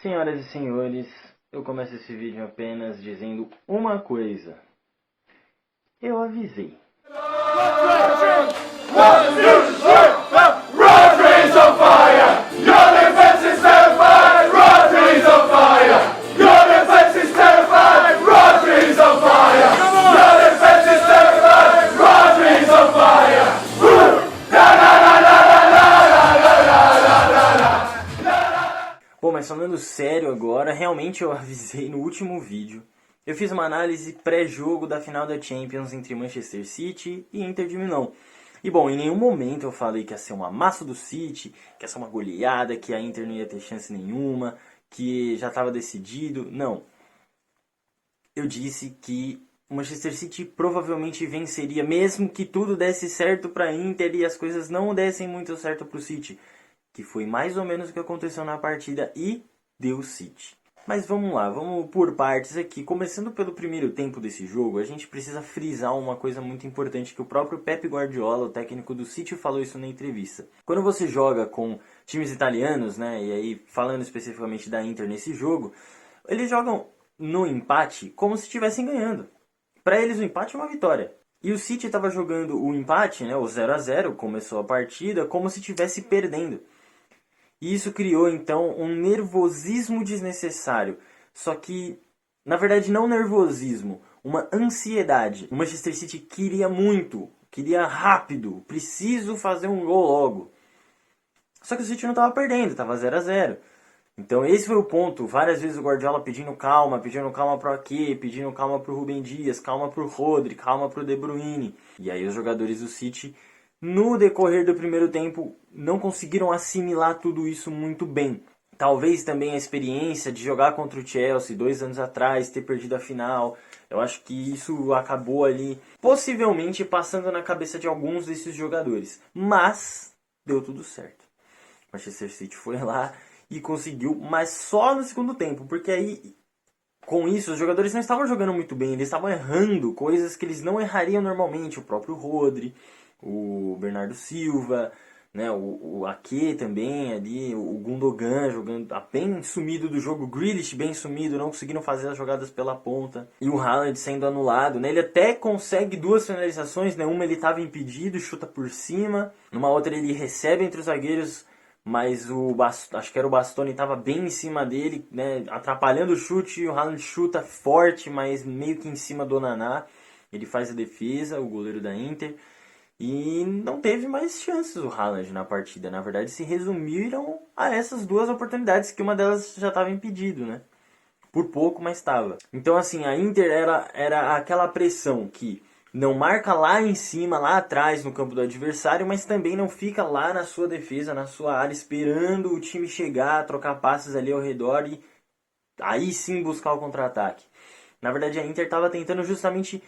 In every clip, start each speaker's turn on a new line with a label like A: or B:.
A: Senhoras e senhores, eu começo esse vídeo apenas dizendo uma coisa. Eu avisei. Bom, mas falando sério agora, realmente eu avisei no último vídeo. Eu fiz uma análise pré-jogo da final da Champions entre Manchester City e Inter de Milão. E bom, em nenhum momento eu falei que ia ser um amasso do City, que ia ser uma goleada, que a Inter não ia ter chance nenhuma, que já estava decidido. Não. Eu disse que o Manchester City provavelmente venceria, mesmo que tudo desse certo para a Inter e as coisas não dessem muito certo para o City. Que foi mais ou menos o que aconteceu na partida e deu City. Mas vamos lá, vamos por partes aqui. Começando pelo primeiro tempo desse jogo, a gente precisa frisar uma coisa muito importante que o próprio Pep Guardiola, o técnico do City, falou isso na entrevista. Quando você joga com times italianos, né, e aí falando especificamente da Inter nesse jogo, eles jogam no empate como se estivessem ganhando. Para eles o empate é uma vitória. E o City estava jogando o empate, né, o 0 a 0, começou a partida como se estivesse perdendo. E isso criou, então, um nervosismo desnecessário. Só que, na verdade, não nervosismo, uma ansiedade. O Manchester City queria muito, queria rápido, preciso fazer um gol logo. Só que o City não estava perdendo, estava 0 a 0. Então esse foi o ponto. Várias vezes o Guardiola pedindo calma pro Ake, pedindo calma pro Rúben Dias, calma pro Rodri, calma pro De Bruyne. E aí os jogadores do City, no decorrer do primeiro tempo, não conseguiram assimilar tudo isso muito bem. Talvez também a experiência de jogar contra o Chelsea 2 anos atrás, ter perdido a final. Eu acho que isso acabou ali, possivelmente passando na cabeça de alguns desses jogadores. Mas deu tudo certo. O Manchester City foi lá e conseguiu, mas só no segundo tempo. Porque aí, com isso, os jogadores não estavam jogando muito bem. Eles estavam errando coisas que eles não errariam normalmente. O próprio Rodri, o Bernardo Silva, né, o Ake também ali, o Gundogan jogando bem sumido do jogo, o Grealish bem sumido, não conseguindo fazer as jogadas pela ponta, e o Haaland sendo anulado, né, ele até consegue duas finalizações, né, uma ele estava impedido, chuta por cima, numa outra ele recebe entre os zagueiros, mas acho que era o Bastoni, estava bem em cima dele, né, atrapalhando o chute, e o Haaland chuta forte, mas meio que em cima do Onaná, ele faz a defesa, o goleiro da Inter. E não teve mais chances o Haaland na partida. Na verdade, se resumiram a essas duas oportunidades, que uma delas já estava impedido, né? Por pouco, mas estava. Então, assim, a Inter era aquela pressão que não marca lá em cima, lá atrás, no campo do adversário, mas também não fica lá na sua defesa, na sua área, esperando o time chegar, trocar passes ali ao redor e aí sim buscar o contra-ataque. Na verdade, a Inter estava tentando justamente...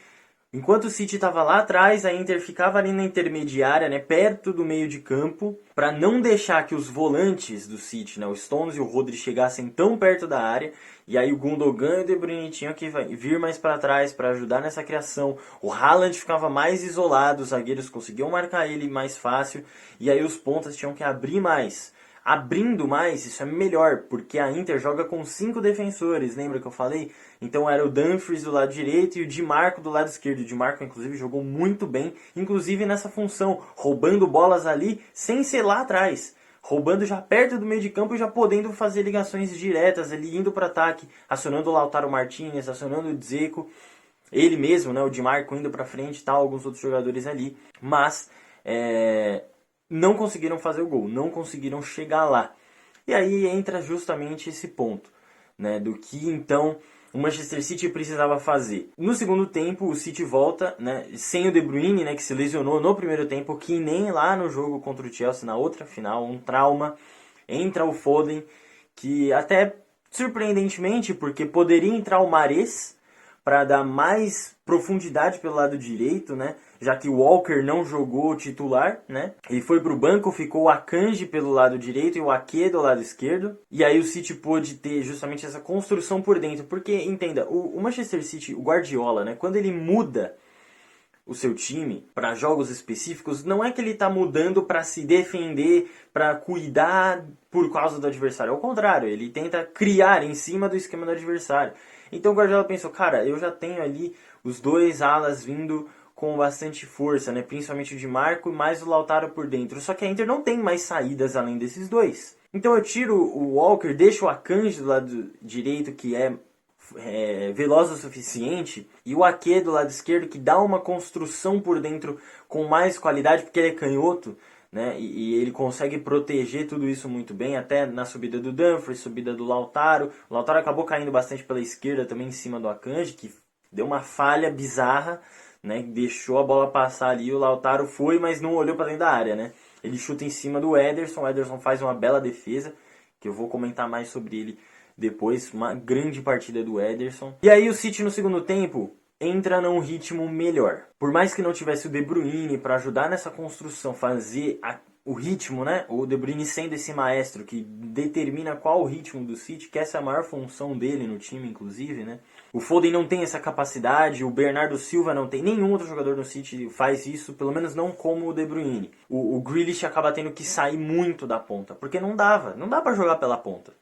A: Enquanto o City estava lá atrás, a Inter ficava ali na intermediária, né, perto do meio de campo, para não deixar que os volantes do City, né, o Stones e o Rodri, chegassem tão perto da área. E aí o Gundogan e o De Bruyne tinham que vir mais para trás para ajudar nessa criação. O Haaland ficava mais isolado, os zagueiros conseguiam marcar ele mais fácil. E aí os pontas tinham que abrir mais. Abrindo mais, isso é melhor, porque a Inter joga com 5 defensores, lembra que eu falei? Então era o Dumfries do lado direito e o Di Marco do lado esquerdo. O Di Marco, inclusive, jogou muito bem, inclusive nessa função, roubando bolas ali sem ser lá atrás. Roubando já perto do meio de campo e já podendo fazer ligações diretas ali, indo para ataque, acionando o Lautaro Martinez, acionando o Dzeko. Ele mesmo, né, o Di Marco indo para frente e tal, alguns outros jogadores ali. Mas... não conseguiram fazer o gol, não conseguiram chegar lá. E aí entra justamente esse ponto, né, do que então o Manchester City precisava fazer. No segundo tempo, o City volta, né, sem o De Bruyne, né, que se lesionou no primeiro tempo, que nem lá no jogo contra o Chelsea, na outra final, um trauma. Entra o Foden, que até surpreendentemente, porque poderia entrar o Mahrez para dar mais profundidade pelo lado direito, né? Já que o Walker não jogou titular, né? Ele foi para o banco, ficou o Akanji pelo lado direito e o Ake do lado esquerdo. E aí o City pôde ter justamente essa construção por dentro. Porque, entenda, o Manchester City, o Guardiola, né? Quando ele muda o seu time para jogos específicos, não é que ele está mudando para se defender, para cuidar por causa do adversário. Ao contrário, ele tenta criar em cima do esquema do adversário. Então o Guardiola pensou, cara, eu já tenho ali os dois alas vindo com bastante força, né? Principalmente o Di Marco e mais o Lautaro por dentro. Só que a Inter não tem mais saídas além desses dois. Então eu tiro o Walker, deixo o Akanji do lado direito, que é veloz o suficiente, e o Ake do lado esquerdo, que dá uma construção por dentro com mais qualidade, porque ele é canhoto, né? E ele consegue proteger tudo isso muito bem, até na subida do Dumfries, subida do Lautaro. O Lautaro acabou caindo bastante pela esquerda também em cima do Akanji, que deu uma falha bizarra, né? Deixou a bola passar ali, o Lautaro foi, mas não olhou para dentro da área, né? Ele chuta em cima do Ederson, o Ederson faz uma bela defesa, que eu vou comentar mais sobre ele depois, uma grande partida do Ederson. E aí o City no segundo tempo entra num ritmo melhor. Por mais que não tivesse o De Bruyne para ajudar nessa construção, fazer o ritmo, né? O De Bruyne sendo esse maestro que determina qual o ritmo do City, que essa é a maior função dele no time, inclusive, né? O Foden não tem essa capacidade, o Bernardo Silva não tem, nenhum outro jogador no City faz isso, pelo menos não como o De Bruyne. O Grealish acaba tendo que sair muito da ponta, porque não dá para jogar pela ponta.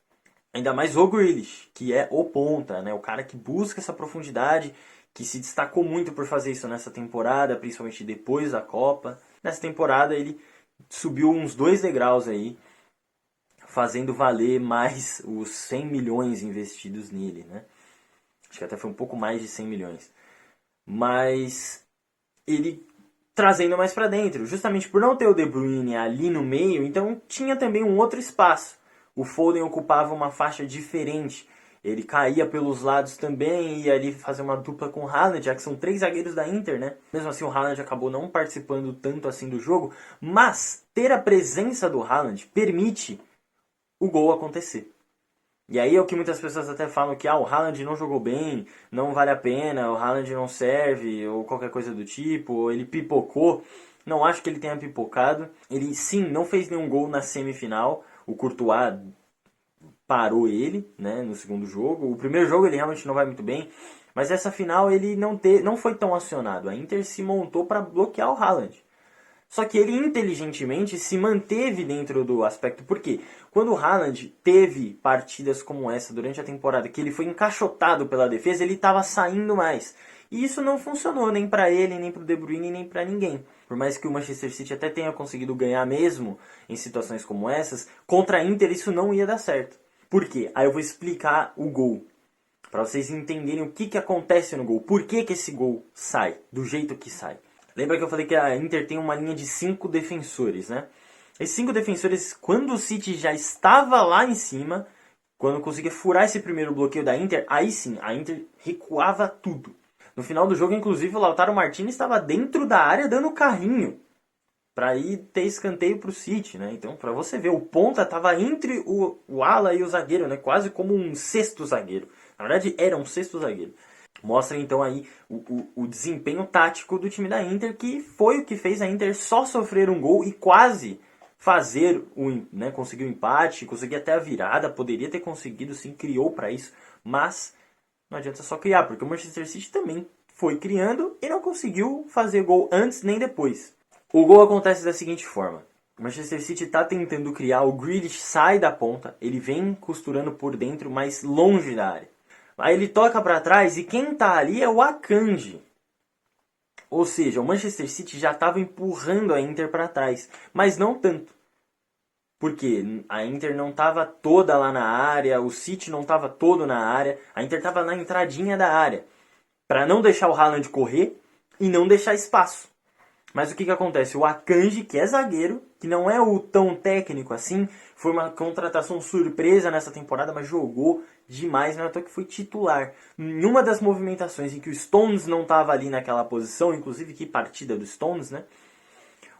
A: Ainda mais o Grealish, que é o ponta, né? O cara que busca essa profundidade, que se destacou muito por fazer isso nessa temporada, principalmente depois da Copa. Nessa temporada ele subiu uns 2 degraus aí, fazendo valer mais os 100 milhões investidos nele, né? Acho que até foi um pouco mais de 100 milhões. Mas ele trazendo mais para dentro, justamente por não ter o De Bruyne ali no meio, então tinha também um outro espaço. O Foden ocupava uma faixa diferente. Ele caía pelos lados também e ia ali fazer uma dupla com o Haaland, já que são 3 zagueiros da Inter, né? Mesmo assim, o Haaland acabou não participando tanto assim do jogo, mas ter a presença do Haaland permite o gol acontecer. E aí é o que muitas pessoas até falam que o Haaland não jogou bem, não vale a pena, o Haaland não serve, ou qualquer coisa do tipo, ou ele pipocou. Não acho que ele tenha pipocado. Ele, sim, não fez nenhum gol na semifinal. O Courtois parou ele, né, no segundo jogo. O primeiro jogo ele realmente não vai muito bem, mas essa final ele não foi tão acionado. A Inter se montou para bloquear o Haaland. Só que ele inteligentemente se manteve dentro do aspecto. Por quê? Quando o Haaland teve partidas como essa durante a temporada, que ele foi encaixotado pela defesa, ele estava saindo mais. E isso não funcionou nem para ele, nem para o De Bruyne, nem para ninguém. Por mais que o Manchester City até tenha conseguido ganhar mesmo em situações como essas, contra a Inter isso não ia dar certo. Por quê? Aí eu vou explicar o gol, para vocês entenderem o que acontece no gol. Por que esse gol sai do jeito que sai? Lembra que eu falei que a Inter tem uma linha de 5 defensores, né? Esses 5 defensores, quando o City já estava lá em cima, quando conseguia furar esse primeiro bloqueio da Inter, aí sim, a Inter recuava tudo. No final do jogo, inclusive, o Lautaro Martinez estava dentro da área dando carrinho para ir ter escanteio para o City, né? Então, para você ver, o ponta estava entre o ala e o zagueiro, né? Quase como um sexto zagueiro. Na verdade, era um sexto zagueiro. Mostra então aí o desempenho tático do time da Inter, que foi o que fez a Inter só sofrer um gol e quase fazer conseguir o empate, conseguir até a virada, poderia ter conseguido sim, criou para isso, mas não adianta só criar, porque o Manchester City também foi criando e não conseguiu fazer gol antes nem depois. O gol acontece da seguinte forma: o Manchester City está tentando criar, o Grealish sai da ponta, ele vem costurando por dentro, mas longe da área. Aí ele toca para trás e quem está ali é o Akanji. Ou seja, o Manchester City já estava empurrando a Inter para trás, mas não tanto. Porque a Inter não estava toda lá na área, o City não estava todo na área, a Inter estava na entradinha da área, para não deixar o Haaland correr e não deixar espaço. Mas o que acontece? O Akanji, que é zagueiro, que não é o tão técnico assim, foi uma contratação surpresa nessa temporada, mas jogou demais, não é à toa que foi titular. Em uma das movimentações em que o Stones não estava ali naquela posição, inclusive que partida do Stones, né?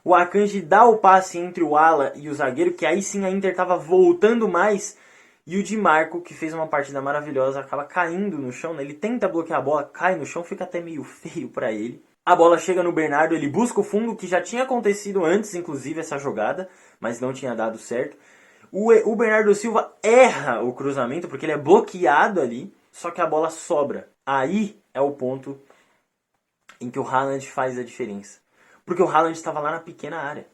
A: O Akanji dá o passe entre o ala e o zagueiro, que aí sim a Inter estava voltando mais, e o Di Marco, que fez uma partida maravilhosa, acaba caindo no chão, né? Ele tenta bloquear a bola, cai no chão, fica até meio feio para ele. A bola chega no Bernardo, ele busca o fundo, que já tinha acontecido antes, inclusive, essa jogada, mas não tinha dado certo. O Bernardo Silva erra o cruzamento, porque ele é bloqueado ali, só que a bola sobra. Aí é o ponto em que o Haaland faz a diferença. Porque o Haaland estava lá na pequena área,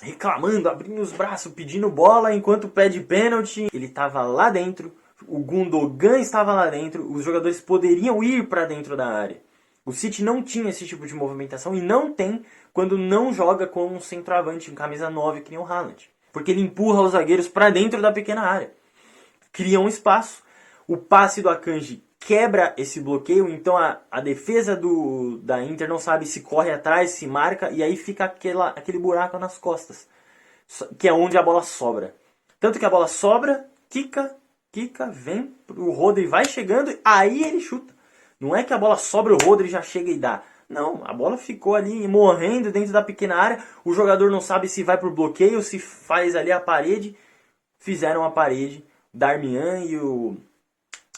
A: reclamando, abrindo os braços, pedindo bola, enquanto pede pênalti. Ele estava lá dentro, o Gundogan estava lá dentro, os jogadores poderiam ir para dentro da área. O City não tinha esse tipo de movimentação e não tem quando não joga com um centroavante em camisa 9 que nem o Haaland. Porque ele empurra os zagueiros para dentro da pequena área. Cria um espaço, o passe do Akanji quebra esse bloqueio, então a defesa da Inter não sabe se corre atrás, se marca, e aí fica aquele buraco nas costas, que é onde a bola sobra. Tanto que a bola sobra, quica, vem, o Rodri vai chegando, aí ele chuta. Não é que a bola sobra, o Rodri já chega e dá. Não, a bola ficou ali morrendo dentro da pequena área, o jogador não sabe se vai pro bloqueio, se faz ali a parede. Fizeram a parede,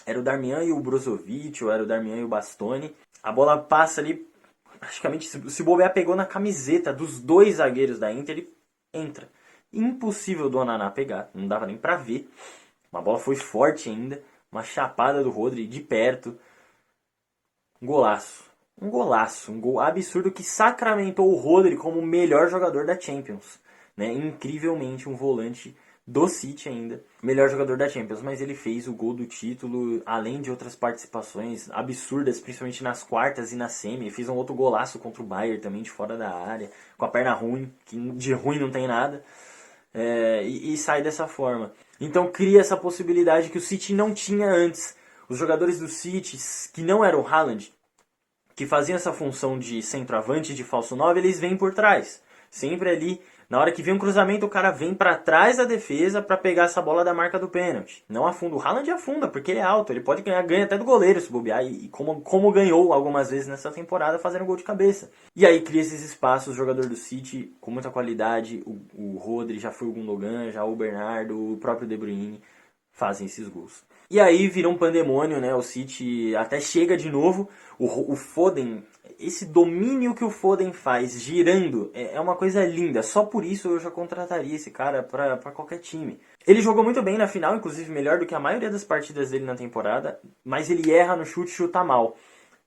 A: era o Darmian e o Brozovic, ou era o Darmian e o Bastoni. A bola passa ali, praticamente, se bobear, pegou na camiseta dos dois zagueiros da Inter e entra. Impossível do Onaná pegar, não dava nem pra ver. A bola foi forte ainda, uma chapada do Rodri de perto. Um golaço. Um gol absurdo que sacramentou o Rodri como o melhor jogador da Champions. Né? Incrivelmente, um volante do City ainda, melhor jogador da Champions, mas ele fez o gol do título, além de outras participações absurdas, principalmente nas quartas e na semi. Ele fez um outro golaço contra o Bayern também, de fora da área, com a perna ruim, que de ruim não tem nada, e sai dessa forma. Então cria essa possibilidade que o City não tinha antes. Os jogadores do City, que não eram o Haaland, que faziam essa função de centroavante, de falso 9, eles vêm por trás, sempre ali. Na hora que vem um cruzamento, o cara vem para trás da defesa para pegar essa bola da marca do pênalti. Não afunda. O Haaland afunda, porque ele é alto. Ele pode ganha até do goleiro se bobear. E como ganhou algumas vezes nessa temporada fazendo gol de cabeça. E aí cria esses espaços. O jogador do City com muita qualidade. O Rodri, já foi o Gundogan, já o Bernardo, o próprio De Bruyne fazem esses gols. E aí vira um pandemônio, né? O City até chega de novo. O Foden, esse domínio que o Foden faz girando é uma coisa linda. Só por isso eu já contrataria esse cara pra qualquer time. Ele jogou muito bem na final, inclusive melhor do que a maioria das partidas dele na temporada, mas ele erra no chute, chuta mal.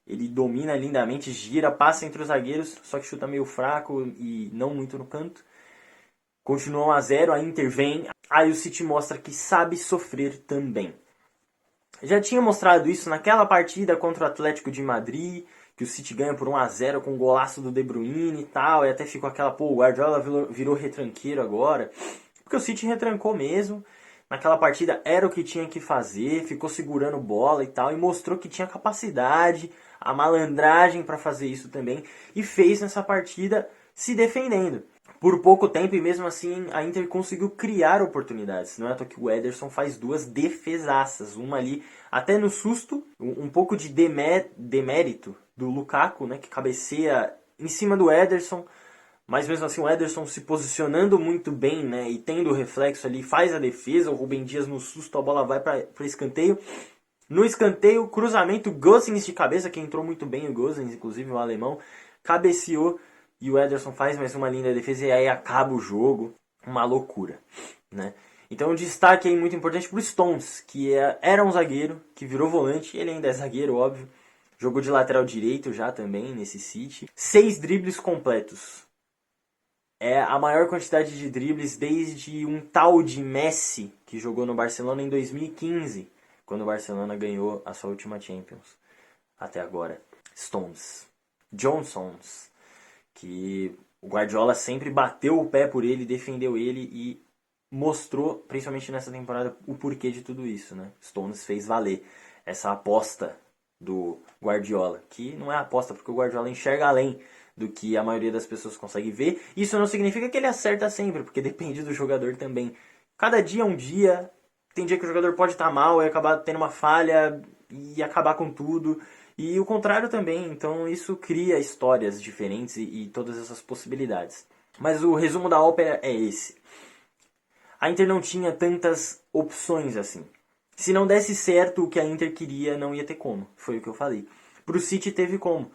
A: Ele domina lindamente, gira, passa entre os zagueiros, só que chuta meio fraco e não muito no canto. Continua 1-0, a Inter vem. Aí o City mostra que sabe sofrer também. Já tinha mostrado isso naquela partida contra o Atlético de Madrid, que o City ganha por 1-0 com o golaço do De Bruyne e tal, e até ficou aquela, o Guardiola virou retranqueiro agora, porque o City retrancou mesmo, naquela partida era o que tinha que fazer, ficou segurando bola e tal, e mostrou que tinha capacidade, a malandragem para fazer isso também, e fez nessa partida se defendendo. Por pouco tempo, e mesmo assim a Inter conseguiu criar oportunidades. Não é à toa que o Ederson faz duas defesaças. Uma ali, até no susto, um pouco de demérito do Lukaku, né, que cabeceia em cima do Ederson. Mas mesmo assim o Ederson se posicionando muito bem, né, e tendo o reflexo ali, faz a defesa. O Rubem Dias no susto, a bola vai para escanteio. No escanteio, cruzamento, Gosens de cabeça, que entrou muito bem o Gosens, inclusive o alemão, cabeceou. E o Ederson faz mais uma linda defesa e aí acaba o jogo. Uma loucura, né? Então um destaque aí muito importante para o Stones, que era um zagueiro, que virou volante. Ele ainda é zagueiro, óbvio. Jogou de lateral direito já também nesse City. 6 dribles completos. É a maior quantidade de dribles desde um tal de Messi, que jogou no Barcelona em 2015, quando o Barcelona ganhou a sua última Champions. Até agora. Stones. Johnsons. Que o Guardiola sempre bateu o pé por ele, defendeu ele e mostrou, principalmente nessa temporada, o porquê de tudo isso, né? Stones fez valer essa aposta do Guardiola, que não é aposta porque o Guardiola enxerga além do que a maioria das pessoas consegue ver. Isso não significa que ele acerta sempre, porque depende do jogador também. Cada dia é um dia, tem dia que o jogador pode estar mal e acabar tendo uma falha e acabar com tudo. E o contrário também, então isso cria histórias diferentes e todas essas possibilidades. Mas o resumo da ópera é esse. A Inter não tinha tantas opções assim. Se não desse certo o que a Inter queria, não ia ter como. Foi o que eu falei. Pro City teve como.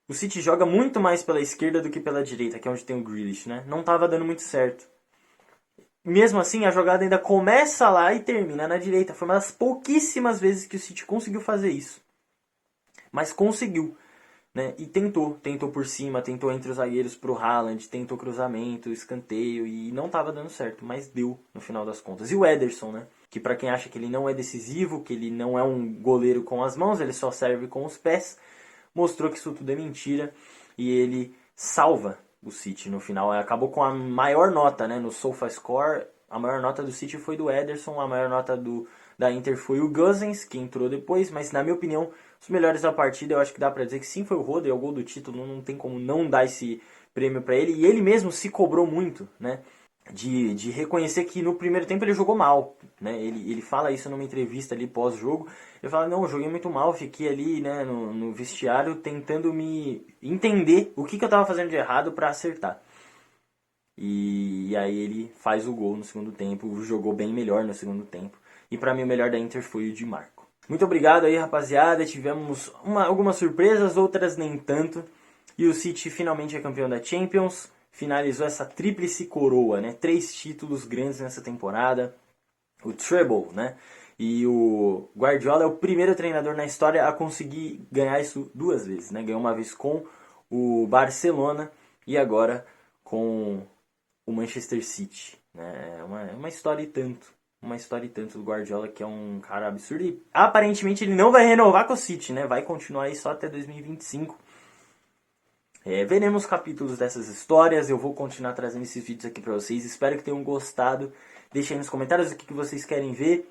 A: O City joga muito mais pela esquerda do que pela direita, que é onde tem o Grealish, né? Não estava dando muito certo. Mesmo assim, a jogada ainda começa lá e termina na direita. Foi uma das pouquíssimas vezes que o City conseguiu fazer isso. Mas conseguiu, né? E tentou por cima, tentou entre os zagueiros pro Haaland, tentou cruzamento, escanteio e não estava dando certo, mas deu no final das contas. E o Ederson, né? Que para quem acha que ele não é decisivo, que ele não é um goleiro com as mãos, ele só serve com os pés, mostrou que isso tudo é mentira e ele salva o City no final. Acabou com a maior nota, né, no SofaScore. A maior nota do City foi do Ederson, a maior nota da Inter foi o Gosens, que entrou depois, mas na minha opinião, os melhores da partida, eu acho que dá pra dizer que sim, foi o Rodri, é o gol do título, não tem como não dar esse prêmio pra ele, e ele mesmo se cobrou muito, né, de reconhecer que no primeiro tempo ele jogou mal, né, ele fala isso numa entrevista ali pós-jogo, ele fala, não, eu joguei muito mal, fiquei ali, né, no vestiário tentando me entender o que eu tava fazendo de errado pra acertar. E aí ele faz o gol no segundo tempo, jogou bem melhor no segundo tempo. E pra mim o melhor da Inter foi o Di Marco. Muito obrigado aí, rapaziada. Tivemos algumas surpresas, outras nem tanto. E o City finalmente é campeão da Champions. Finalizou essa tríplice coroa, né? 3 títulos grandes nessa temporada. O treble, né? E o Guardiola é o primeiro treinador na história a conseguir ganhar isso 2 vezes, né? Ganhou uma vez com o Barcelona e agora com o Manchester City, né? É uma história e tanto. Uma história e tanto do Guardiola, que é um cara absurdo. E aparentemente ele não vai renovar com o City, né? Vai continuar aí só até 2025. Veremos capítulos dessas histórias. Eu vou continuar trazendo esses vídeos aqui pra vocês. Espero que tenham gostado. Deixem aí nos comentários o que vocês querem ver.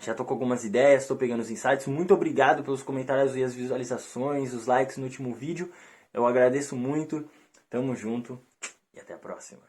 A: Já tô com algumas ideias, tô pegando os insights. Muito obrigado pelos comentários e as visualizações, os likes no último vídeo. Eu agradeço muito. Tamo junto e até a próxima.